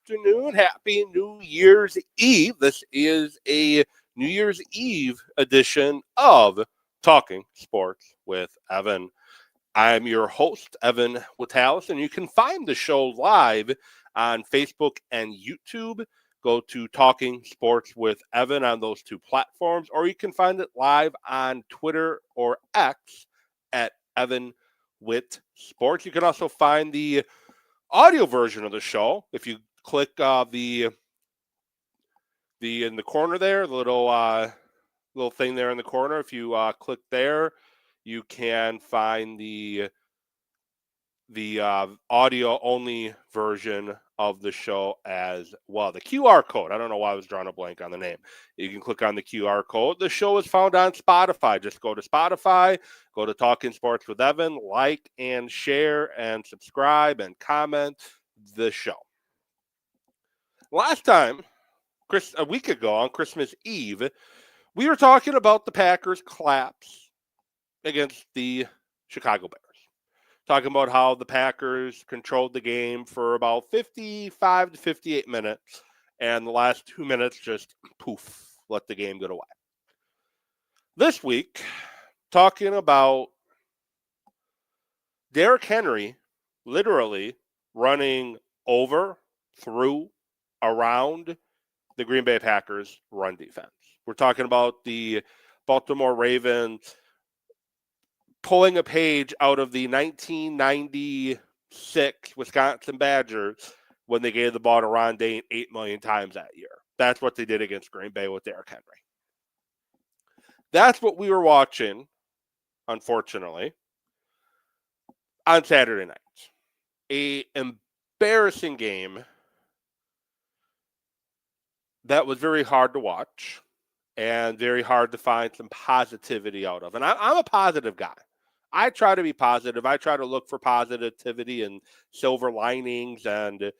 afternoon. Happy New Year's Eve. This is a New Year's Eve edition of Talking Sports with Evan. I'm your host, Evan Witalis, and you can find the show live on Facebook and YouTube. Go to Talking Sports with Evan on those two platforms, or you can find it live on Twitter or X at Evan Wit Sports. You can also find the audio version of the show if you click the in the corner there, the little thing there in the corner. If you click there, you can find the audio only version of the show as well. The QR code. I don't know why I was drawing a blank on the name. You can click on the QR code. The show is found on Spotify. Just go to Spotify, go to Talking Sports with Evan, like and share and subscribe and comment the show. Last time, a week ago on Christmas Eve, we were talking about the Packers' collapse against the Chicago Bears. Talking about how the Packers controlled the game for about 55 to 58 minutes, and the last 2 minutes just poof, let the game get away. This week, talking about Derrick Henry literally running over, through, around the Green Bay Packers run defense. We're talking about the Baltimore Ravens pulling a page out of the 1996 Wisconsin Badgers when they gave the ball to Ron Dayne 8 million times that year. That's what they did against Green Bay with Derrick Henry. That's what we were watching, unfortunately, on Saturday night. An embarrassing game that was very hard to watch and very hard to find some positivity out of. And I'm a positive guy. I try to be positive. I try to look for positivity and silver linings and,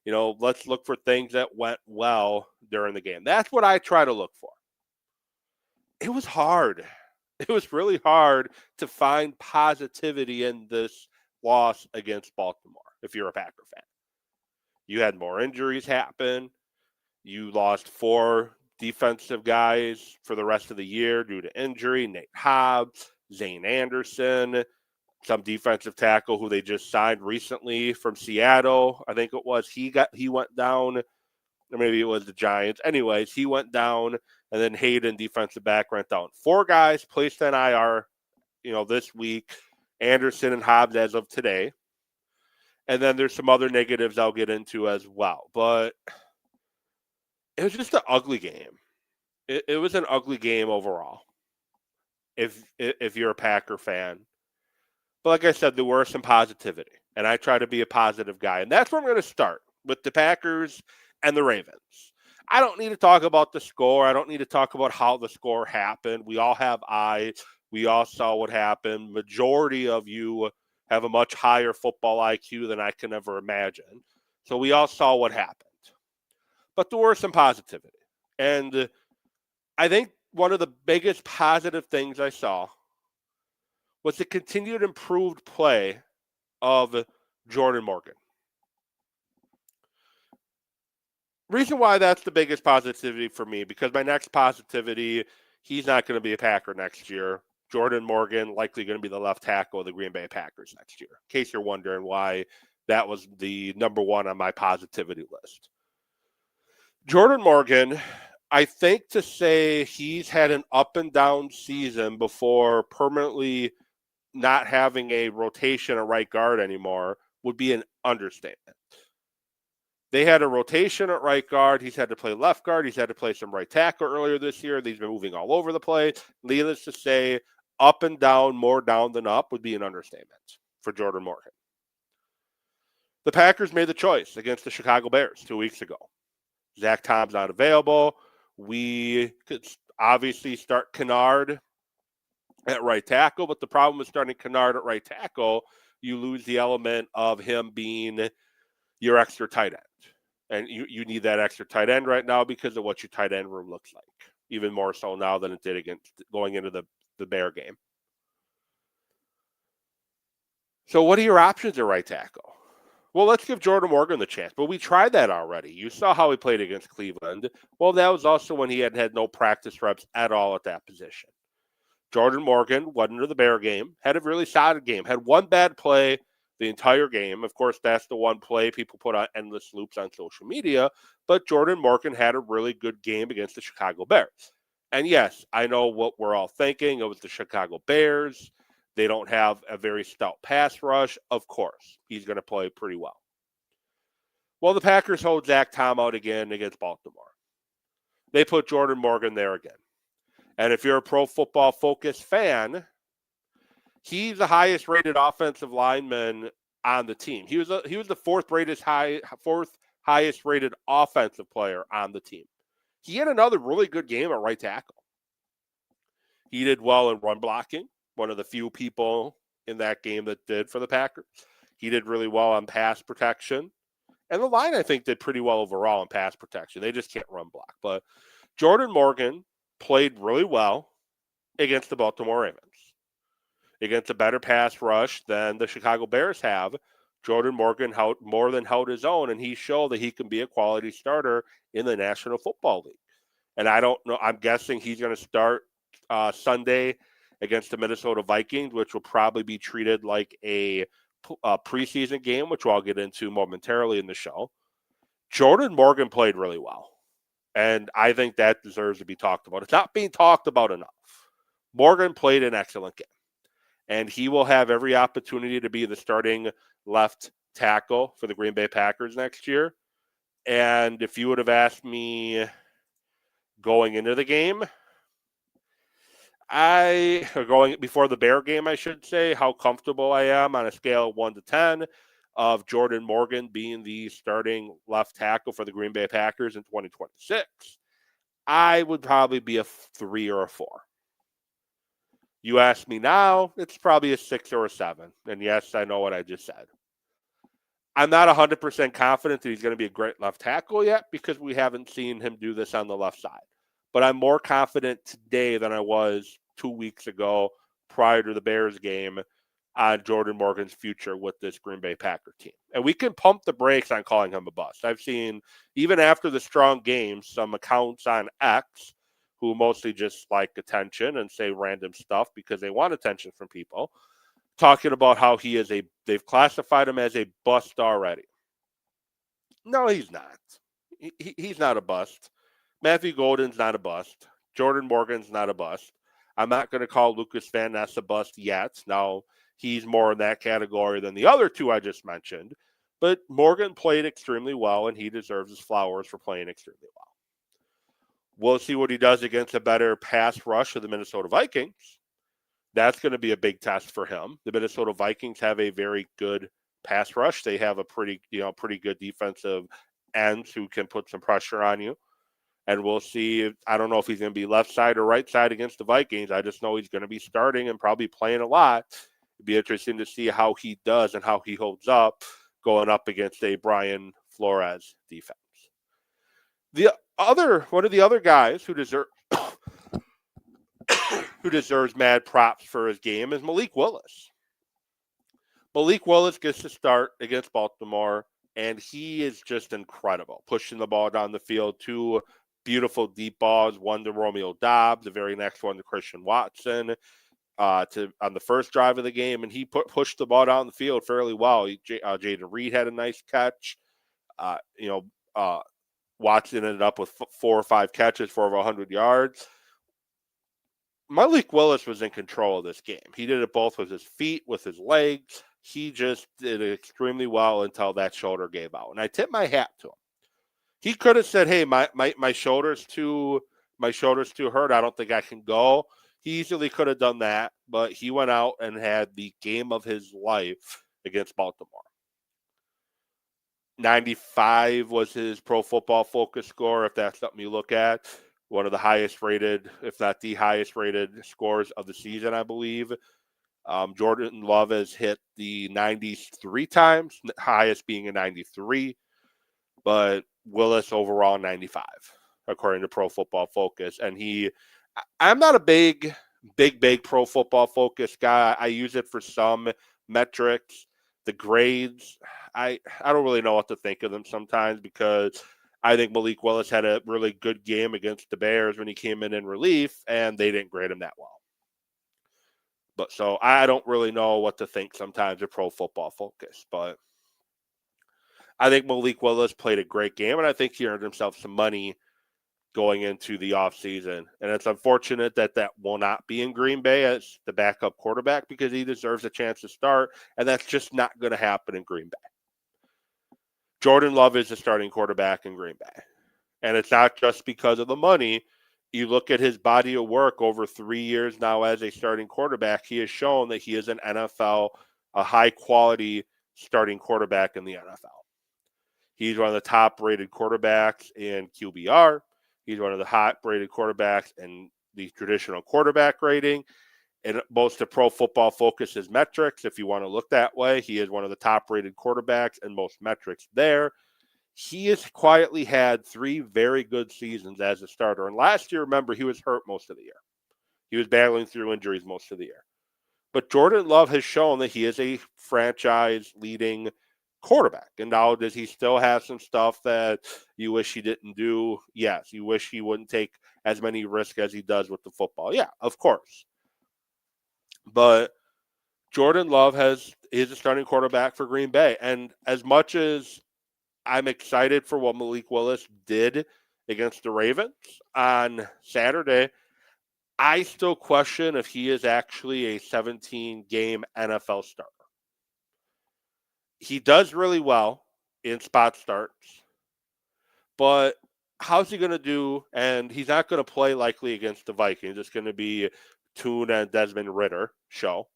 let's look for things that went well during the game. That's what I try to look for. It was hard. It was really hard to find positivity in this loss against Baltimore, if you're a Packer fan. You had more injuries happen. You lost 4 defensive guys for the rest of the year due to injury. Nate Hobbs, Zane Anderson, some defensive tackle who they just signed recently from Seattle. I think it was. He went down, or maybe it was the Giants. Anyways, he went down, and then Hayden, defensive back, went down. 4 guys placed on IR, this week. Anderson and Hobbs as of today. And then there's some other negatives I'll get into as well. But it was just an ugly game. It was an ugly game overall, if you're a Packer fan. But like I said, there were some positivity, and I try to be a positive guy. And that's where I'm going to start, with the Packers and the Ravens. I don't need to talk about the score. I don't need to talk about how the score happened. We all have eyes. We all saw what happened. Majority of you have a much higher football IQ than I can ever imagine. So we all saw what happened. But there were some positivity. And I think one of the biggest positive things I saw was the continued improved play of Jordan Morgan. Reason why that's the biggest positivity for me, because my next positivity, he's not going to be a Packer next year. Jordan Morgan likely going to be the left tackle of the Green Bay Packers next year, in case you're wondering why that was the number one on my positivity list. Jordan Morgan, I think to say he's had an up and down season before permanently not having a rotation at right guard anymore would be an understatement. They had a rotation at right guard. He's had to play left guard. He's had to play some right tackle earlier this year. He's been moving all over the place. Needless to say, up and down, more down than up would be an understatement for Jordan Morgan. The Packers made the choice against the Chicago Bears 2 weeks ago. Zach Tom's not available. We could obviously start Kennard at right tackle, but the problem with starting Kennard at right tackle, you lose the element of him being your extra tight end. And you need that extra tight end right now because of what your tight end room looks like, even more so now than it did going into the Bear game. So what are your options at right tackle? Well, let's give Jordan Morgan the chance. But we tried that already. You saw how he played against Cleveland. Well, that was also when he had no practice reps at all at that position. Jordan Morgan went into the Bear game, had a really solid game, had one bad play the entire game. Of course, that's the one play people put on endless loops on social media. But Jordan Morgan had a really good game against the Chicago Bears. And yes, I know what we're all thinking. It was the Chicago Bears. They don't have a very stout pass rush. Of course, he's going to play pretty well. Well, the Packers hold Zach Tom out again against Baltimore. They put Jordan Morgan there again. And if you're a Pro Football Focus fan, he's the highest rated offensive lineman on the team. He was the fourth highest rated offensive player on the team. He had another really good game at right tackle. He did well in run blocking, one of the few people in that game that did for the Packers. He did really well on pass protection. And the line, I think, did pretty well overall in pass protection. They just can't run block. But Jordan Morgan played really well against the Baltimore Ravens. Against a better pass rush than the Chicago Bears have, Jordan Morgan more than held his own, and he showed that he can be a quality starter in the National Football League. And I don't know, I'm guessing he's going to start Sunday against the Minnesota Vikings, which will probably be treated like a preseason game, which I'll get into momentarily in the show. Jordan Morgan played really well, and I think that deserves to be talked about. It's not being talked about enough. Morgan played an excellent game, and he will have every opportunity to be the starting left tackle for the Green Bay Packers next year. And if you would have asked me going into the game, going before the Bear game, I should say, how comfortable I am on a scale of 1 to 10 of Jordan Morgan being the starting left tackle for the Green Bay Packers in 2026, I would probably be a 3 or a 4. You ask me now, it's probably a 6 or a 7. And yes, I know what I just said. I'm not 100% confident that he's going to be a great left tackle yet because we haven't seen him do this on the left side. But I'm more confident today than I was 2 weeks ago prior to the Bears game on Jordan Morgan's future with this Green Bay Packer team. And we can pump the brakes on calling him a bust. I've seen, even after the strong games, some accounts on X who mostly just like attention and say random stuff because they want attention from people, talking about how they've classified him as a bust already. No, he's not. He's not a bust. Matthew Golden's not a bust. Jordan Morgan's not a bust. I'm not going to call Lucas Van Ness a bust yet. Now, he's more in that category than the other two I just mentioned. But Morgan played extremely well, and he deserves his flowers for playing extremely well. We'll see what he does against a better pass rush of the Minnesota Vikings. That's going to be a big test for him. The Minnesota Vikings have a very good pass rush. They have a pretty good defensive ends who can put some pressure on you. And we'll see. I don't know if he's going to be left side or right side against the Vikings. I just know he's going to be starting and probably playing a lot. It'd be interesting to see how he does and how he holds up going up against a Brian Flores defense. One of the other guys who deserves mad props for his game is Malik Willis. Malik Willis gets to start against Baltimore, and he is just incredible, pushing the ball down the field. 2 beautiful deep balls, one to Romeo Doubs, the very next one to Christian Watson on the first drive of the game, and he pushed the ball down the field fairly well. Jaden Reed had a nice catch. Watson ended up with 4 or 5 catches for over 100 yards. Malik Willis was in control of this game. He did it both with his feet, with his legs. He just did it extremely well until that shoulder gave out. And I tip my hat to him. He could have said, hey, my shoulder's too hurt. I don't think I can go. He easily could have done that, but he went out and had the game of his life against Baltimore. 95 was his Pro Football Focus score, if that's something you look at. One of the highest rated, if not the highest rated scores of the season, I believe. Jordan Love has hit the 90s 3 times, highest being a 93. But Willis overall 95, according to Pro Football Focus. And I'm not a big Pro Football Focus guy. I use it for some metrics. The grades, I don't really know what to think of them sometimes, because I think Malik Willis had a really good game against the Bears when he came in relief, and they didn't grade him that well. But so I don't really know what to think sometimes of Pro Football Focus. But I think Malik Willis played a great game, and I think he earned himself some money going into the offseason. And it's unfortunate that that will not be in Green Bay as the backup quarterback, because he deserves a chance to start, and that's just not going to happen in Green Bay. Jordan Love is the starting quarterback in Green Bay. And it's not just because of the money. You look at his body of work over 3 years now as a starting quarterback, he has shown that he is an NFL, a high-quality starting quarterback in the NFL. He's one of the top-rated quarterbacks in QBR. He's one of the hot-rated quarterbacks in the traditional quarterback rating. And most of Pro Football Focus's metrics, if you want to look that way, he is one of the top-rated quarterbacks in most metrics there. He has quietly had 3 very good seasons as a starter. And last year, remember, he was hurt most of the year. He was battling through injuries most of the year. But Jordan Love has shown that he is a franchise-leading quarterback. And now, does he still have some stuff that you wish he didn't do? Yes. You wish he wouldn't take as many risks as he does with the football. Yeah, of course. But Jordan Love is a starting quarterback for Green Bay. And as much as I'm excited for what Malik Willis did against the Ravens on Saturday, I still question if he is actually a 17-game NFL starter. He does really well in spot starts, but how's he going to do? And he's not going to play likely against the Vikings. It's going to be Tune and Desmond Ridder show.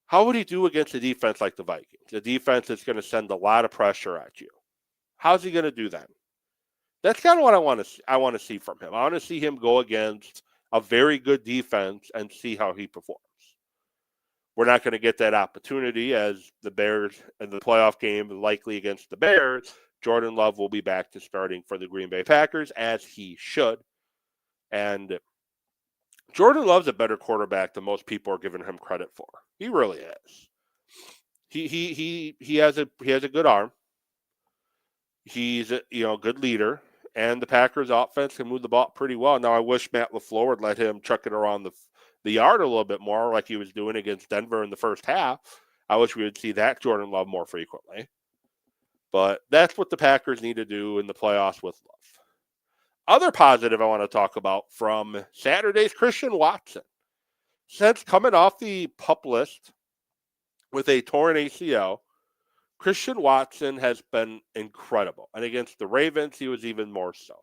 How would he do against a defense like the Vikings? A defense that's going to send a lot of pressure at you. How's he going to do that? That's kind of what I want to see from him. I want to see him go against a very good defense and see how he performs. We're not going to get that opportunity, as the Bears in the playoff game, likely against the Bears. Jordan Love will be back to starting for the Green Bay Packers, as he should. And Jordan Love's a better quarterback than most people are giving him credit for. He really is. He has a good arm. He's a good leader, and the Packers offense can move the ball pretty well. Now, I wish Matt LaFleur would let him chuck it around the yard a little bit more, like he was doing against Denver in the first half. I wish we would see that Jordan Love more frequently. But that's what the Packers need to do in the playoffs with Love. Other positive I want to talk about from Saturday's Christian Watson. Since coming off the PUP list with a torn ACL, Christian Watson has been incredible. And against the Ravens, he was even more so.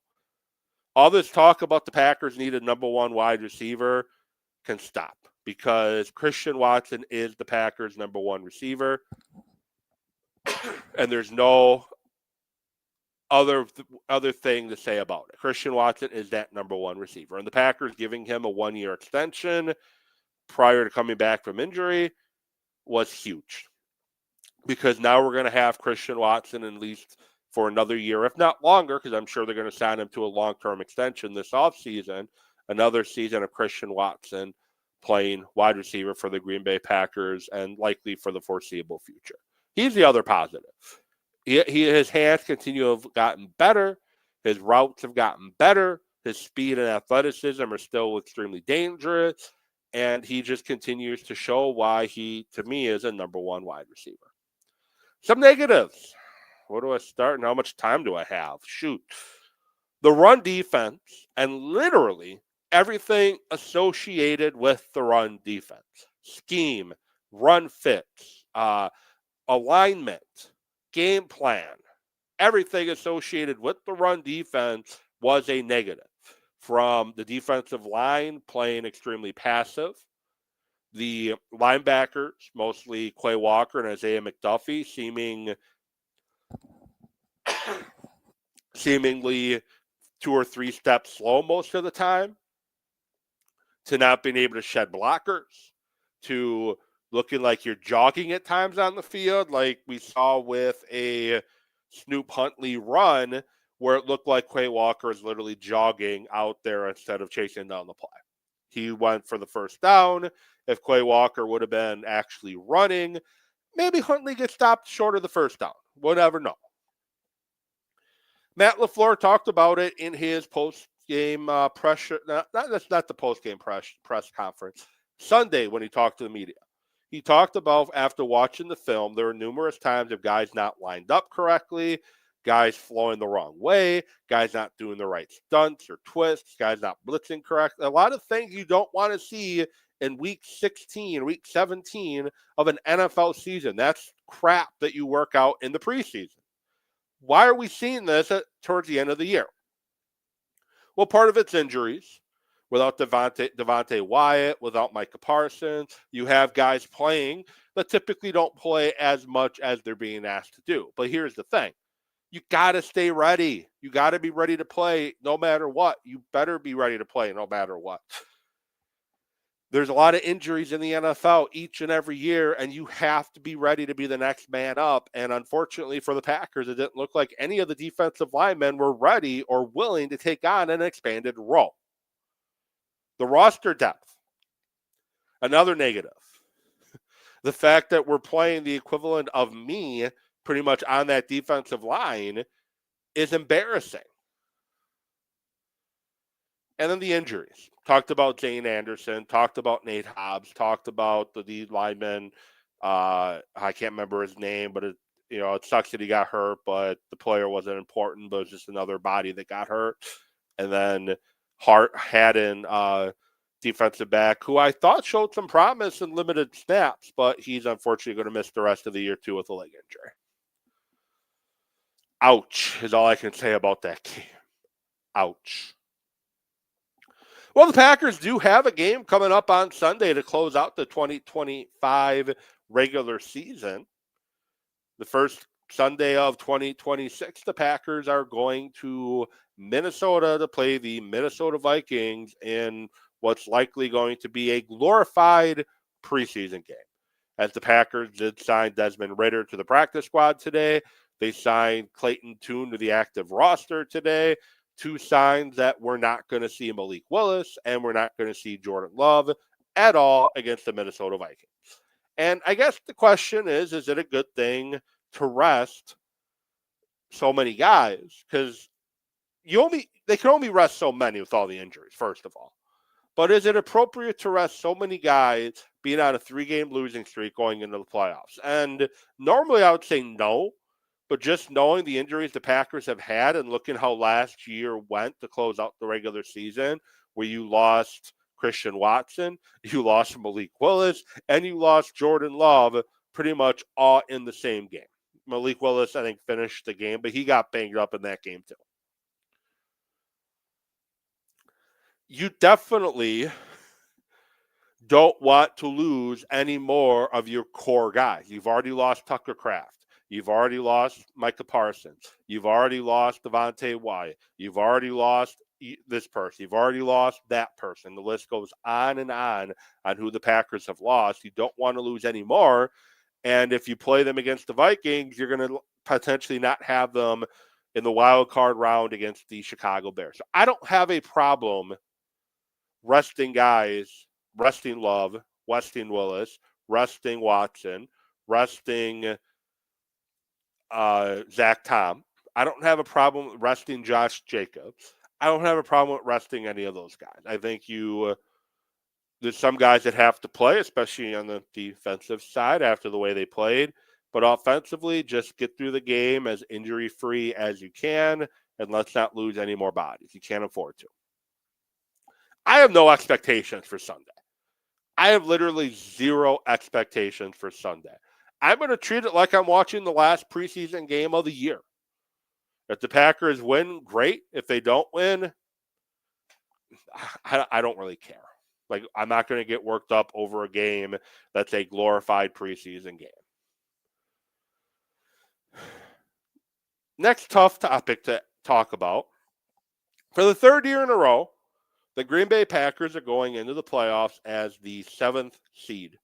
All this talk about the Packers need a number 1 wide receiver can stop, because Christian Watson is the Packers' number 1 receiver. And there's no other thing to say about it. Christian Watson is that number 1 receiver. And the Packers giving him a 1-year extension prior to coming back from injury was huge. Because now we're going to have Christian Watson at least for another year, if not longer, because I'm sure they're going to sign him to a long-term extension this offseason. Another season of Christian Watson playing wide receiver for the Green Bay Packers, and likely for the foreseeable future. He's the other positive. His hands continue to have gotten better. His routes have gotten better. His speed and athleticism are still extremely dangerous. And he just continues to show why he, to me, is a number 1 wide receiver. Some negatives. Where do I start and how much time do I have? Shoot. The run defense, and literally everything associated with the run defense. Scheme, run fits, alignment, game plan. Everything associated with the run defense was a negative. From the defensive line playing extremely passive, the linebackers, mostly Quay Walker and Isaiah McDuffie, seemingly 2 or 3 steps slow most of the time, to not being able to shed blockers, to looking like you're jogging at times on the field, like we saw with a Snoop Huntley run, where it looked like Quay Walker is literally jogging out there instead of chasing down the play. He went for the first down. If Quay Walker would have been actually running, Maybe Huntley gets stopped short of the first down. We'll never know. Matt LaFleur talked about it in his post-game pressure. That's not the post-game press conference. Sunday when he talked to the media. He talked about after watching the film, there were numerous times of guys not lined up correctly, guys flowing the wrong way, guys not doing the right stunts or twists, guys not blitzing correctly. A lot of things you don't want to see in week 16, week 17 of an NFL season. That's crap that you work out in the preseason. Why are we seeing this towards the end of the year? Well, part of it's injuries. Without Devontae Wyatt, without Micah Parsons, you have guys playing that typically don't play as much as they're being asked to do. But here's the thing. You got to stay ready. You got to be ready to play no matter what. You better be ready to play no matter what. There's a lot of injuries in the NFL each and every year, and you have to be ready to be the next man up. And unfortunately for the Packers, it didn't look like any of the defensive linemen were ready or willing to take on an expanded role. The roster depth, another negative. The fact that we're playing the equivalent of me pretty much on that defensive line is embarrassing. And then the injuries. Talked about Zane Anderson, talked about Nate Hobbs, talked about the D lineman. I can't remember his name, but it sucks that he got hurt, but the player wasn't important, but it was just another body that got hurt. And then Haddon, defensive back, who I thought showed some promise in limited snaps, but he's unfortunately going to miss the rest of the year too with a leg injury. Ouch is all I can say about that game. Ouch. Well, the Packers do have a game coming up on Sunday to close out the 2025 regular season. The first Sunday of 2026, the Packers are going to Minnesota to play the Minnesota Vikings in what's likely going to be a glorified preseason game. As the Packers did sign Desmond Ridder to the practice squad today, they signed Clayton Tune to the active roster today. Two signs that we're not going to see Malik Willis and we're not going to see Jordan Love at all against the Minnesota Vikings. And I guess the question is it a good thing to rest so many guys? Because they can only rest so many with all the injuries, first of all. But is it appropriate to rest so many guys being on a 3-game losing streak going into the playoffs? And normally I would say no. But just knowing the injuries the Packers have had and looking how last year went to close out the regular season, where you lost Christian Watson, you lost Malik Willis, and you lost Jordan Love pretty much all in the same game. Malik Willis, I think, finished the game, but he got banged up in that game too. You definitely don't want to lose any more of your core guys. You've already lost Tucker Kraft. You've already lost Micah Parsons. You've already lost Devontae Wyatt. You've already lost this person. You've already lost that person. The list goes on who the Packers have lost. You don't want to lose any more. And if you play them against the Vikings, you're going to potentially not have them in the wild card round against the Chicago Bears. So I don't have a problem resting guys, resting Love, resting Willis, resting Watson, resting Zach Tom. I don't have a problem resting Josh Jacobs. I don't have a problem with resting any of those guys. I think there's some guys that have to play, especially on the defensive side after the way they played. But offensively, just get through the game as injury-free as you can, and let's not lose any more bodies. You can't afford to. I have no expectations for Sunday. I have literally zero expectations for Sunday. I'm going to treat it like I'm watching the last preseason game of the year. If the Packers win, great. If they don't win, I don't really care. Like, I'm not going to get worked up over a game that's a glorified preseason game. Next tough topic to talk about. For the third year in a row, the Green Bay Packers are going into the playoffs as the 7th seed.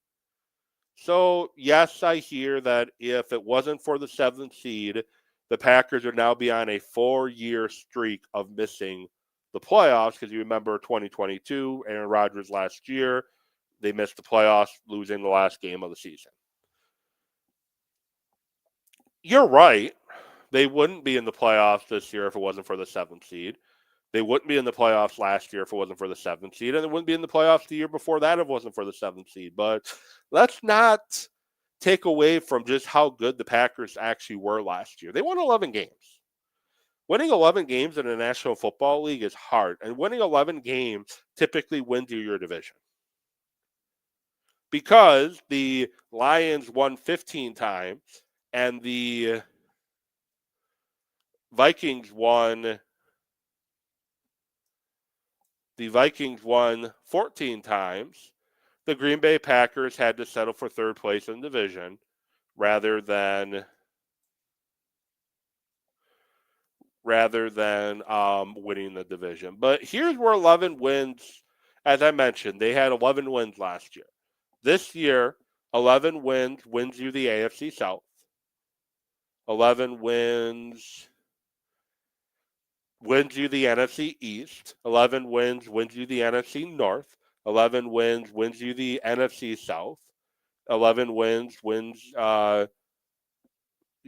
So, yes, I hear that if it wasn't for the 7th seed, the Packers would now be on a 4-year streak of missing the playoffs. Because you remember 2022, Aaron Rodgers last year, they missed the playoffs, losing the last game of the season. you're right. They wouldn't be in the playoffs this year if it wasn't for the 7th seed. They wouldn't be in the playoffs last year if it wasn't for the 7th seed, and they wouldn't be in the playoffs the year before that if it wasn't for the 7th seed. But let's not take away from just how good the Packers actually were last year. They won 11 games. Winning 11 games in the National Football League is hard, and winning 11 games typically wins you your division. Because the Lions won 15 times and the Vikings won 14 times, the Green Bay Packers had to settle for third place in the division rather than winning the division. But here's where 11 wins, as I mentioned, they had 11 wins last year. This year, 11 wins you the AFC South. 11 wins you the NFC East. 11 wins you the NFC North. 11 wins you the NFC South. 11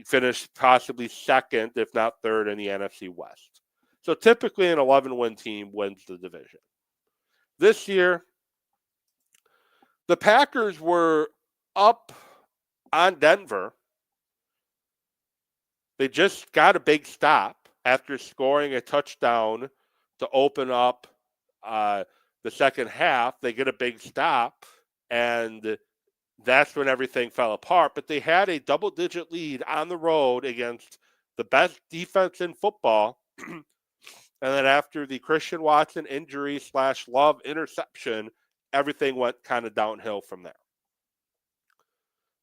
finished possibly second, if not third, in the NFC West. So typically an 11-win team wins the division. This year, the Packers were up on Denver. They just got a big stop after scoring a touchdown to open up the second half. They get a big stop, and that's when everything fell apart. But they had a double-digit lead on the road against the best defense in football. And then after the Christian Watson injury / Love interception, everything went kind of downhill from there.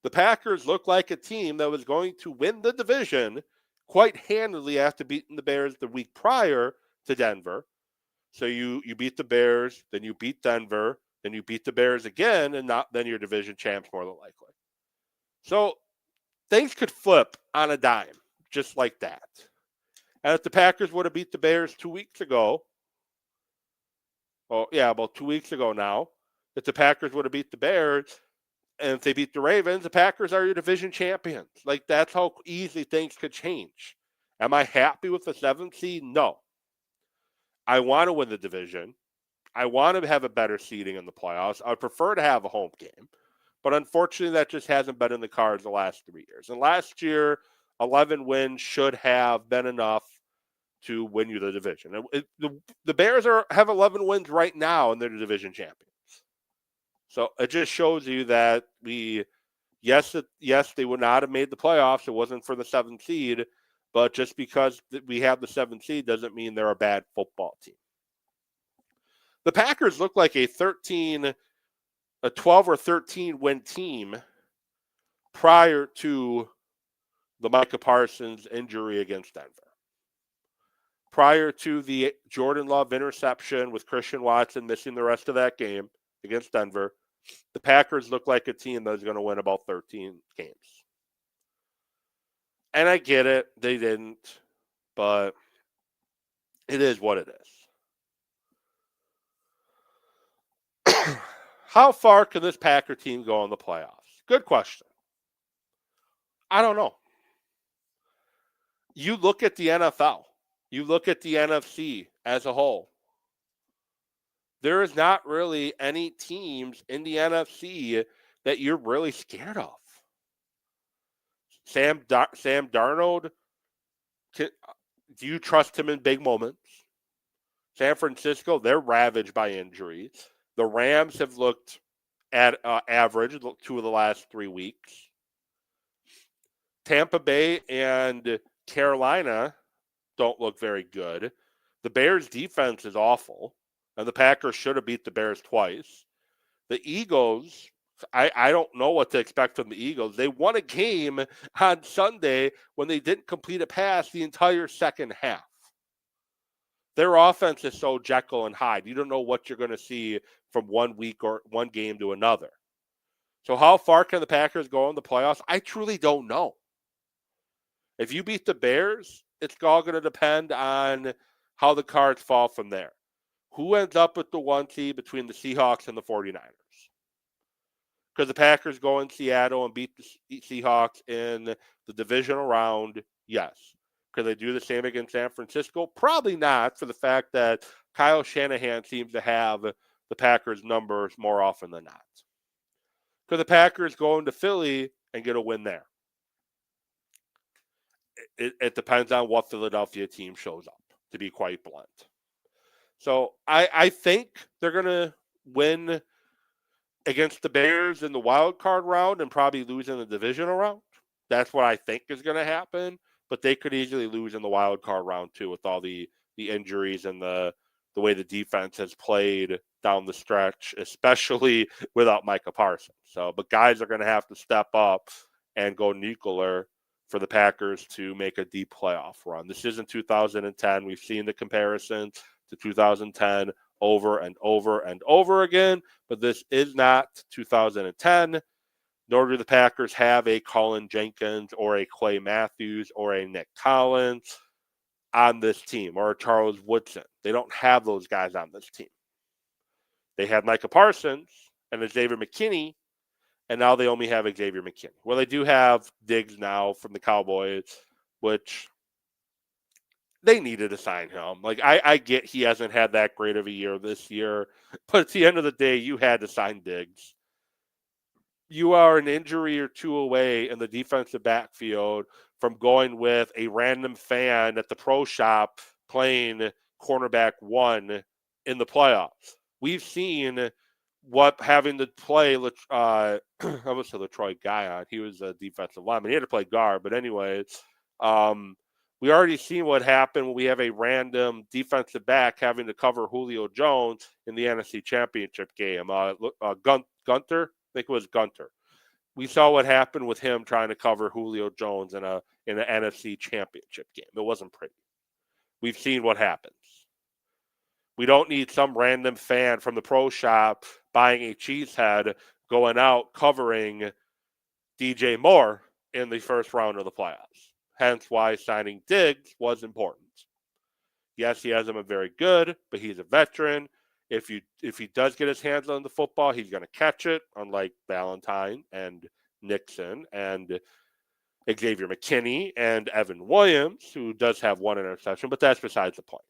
The Packers looked like a team that was going to win the division quite handily after beating the Bears the week prior to Denver. So you beat the Bears, then you beat Denver, then you beat the Bears again, and then your division champs more than likely. So things could flip on a dime, just like that. And if the Packers would have beat the Bears 2 weeks ago, about 2 weeks ago now, if the Packers would have beat the Bears, and if they beat the Ravens, the Packers are your division champions. Like, that's how easily things could change. Am I happy with the 7th seed? No. I want to win the division. I want to have a better seeding in the playoffs. I would prefer to have a home game. But unfortunately, that just hasn't been in the cards the last 3 years. And last year, 11 wins should have been enough to win you the division. The Bears have 11 wins right now, and they're the division champions. So it just shows you that yes, they would not have made the playoffs. It wasn't for the 7th seed, but just because we have the 7th seed doesn't mean they're a bad football team. The Packers look like a 12 or 13 win team prior to the Micah Parsons injury against Denver. Prior to the Jordan Love interception with Christian Watson missing the rest of that game against Denver, the Packers look like a team that was going to win about 13 games. And I get it, they didn't, but it is what it is. How far can this Packer team go in the playoffs? Good question. I don't know. You look at the NFL. You look at the NFC as a whole. There is not really any teams in the NFC that you're really scared of. Sam Darnold, do you trust him in big moments? San Francisco, they're ravaged by injuries. The Rams have looked at average 2 of the last 3 weeks. Tampa Bay and Carolina don't look very good. The Bears' defense is awful, and the Packers should have beat the Bears twice. The Eagles, I don't know what to expect from the Eagles. They won a game on Sunday when they didn't complete a pass the entire second half. Their offense is so Jekyll and Hyde. You don't know what you're going to see from 1 week or one game to another. So how far can the Packers go in the playoffs? I truly don't know. If you beat the Bears, it's all going to depend on how the cards fall from there. Who ends up with the 1 seed between the Seahawks and the 49ers? Could the Packers go in Seattle and beat the Seahawks in the divisional round? Yes. Could they do the same against San Francisco? Probably not, for the fact that Kyle Shanahan seems to have the Packers' numbers more often than not. Could the Packers go into Philly and get a win there? It depends on what Philadelphia team shows up, to be quite blunt. So I think they're going to win against the Bears in the wild card round and probably lose in the divisional round. That's what I think is going to happen. But they could easily lose in the wild card round too, with all the injuries and the way the defense has played down the stretch, especially without Micah Parsons. So, but guys are going to have to step up and go nuclear for the Packers to make a deep playoff run. This isn't 2010. We've seen the comparisons to 2010 over and over and over again, but this is not 2010, nor do the Packers have a Colin Jenkins or a Clay Matthews or a Nick Collins on this team, or a Charles Woodson. They don't have those guys on this team. They had Micah Parsons and a Xavier McKinney, and now they only have Xavier McKinney. Well, they do have Diggs now from the Cowboys, which they needed to sign him. Like, I get he hasn't had that great of a year this year, but at the end of the day, you had to sign Diggs. You are an injury or two away in the defensive backfield from going with a random fan at the pro shop playing cornerback 1 in the playoffs. We've seen what having to play, I almost said Detroit guy on. He was a defensive lineman. He had to play guard, but anyways, we already seen what happened when we have a random defensive back having to cover Julio Jones in the NFC Championship game. Gunter, I think it was Gunter. We saw what happened with him trying to cover Julio Jones in an NFC Championship game. It wasn't pretty. We've seen what happens. We don't need some random fan from the pro shop buying a cheesehead going out covering DJ Moore in the first round of the playoffs. Hence why signing Diggs was important. Yes, he hasn't been very good, but he's a veteran. If he does get his hands on the football, he's going to catch it, unlike Valentine and Nixon and Xavier McKinney and Evan Williams, who does have one interception, but that's besides the point.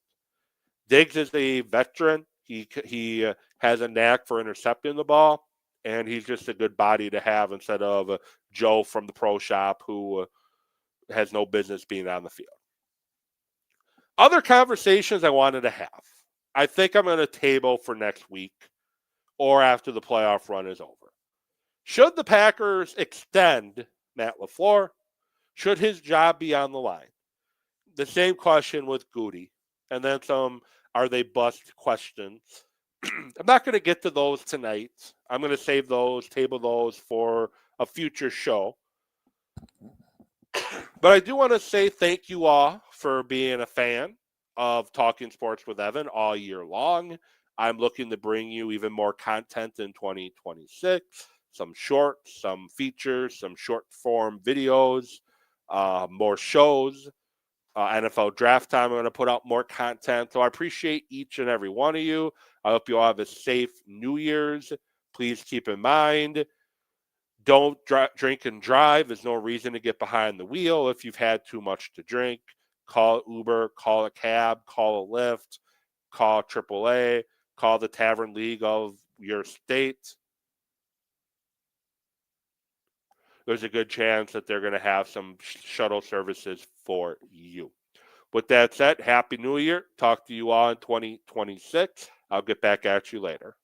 Diggs is a veteran. He has a knack for intercepting the ball, and he's just a good body to have instead of Joe from the pro shop who has no business being on the field. Other conversations I wanted to have. I think I'm going to table for next week or after the playoff run is over. Should the Packers extend Matt LaFleur? Should his job be on the line? The same question with Goody. And then some are they bust questions. I'm not going to get to those tonight. I'm going to save those, table those for a future show. But I do want to say thank you all for being a fan of Talking Sports with Evan all year long. I'm looking to bring you even more content in 2026. Some shorts, some features, some short form videos, more shows. NFL draft time, I'm going to put out more content. So I appreciate each and every one of you. I hope you all have a safe New Year's. Please keep in mind, don't drink and drive. There's no reason to get behind the wheel if you've had too much to drink. Call Uber, call a cab, call a Lyft, call AAA, call the Tavern League of your state. There's a good chance that they're going to have some shuttle services for you. With that said, Happy New Year. Talk to you all in 2026. I'll get back at you later.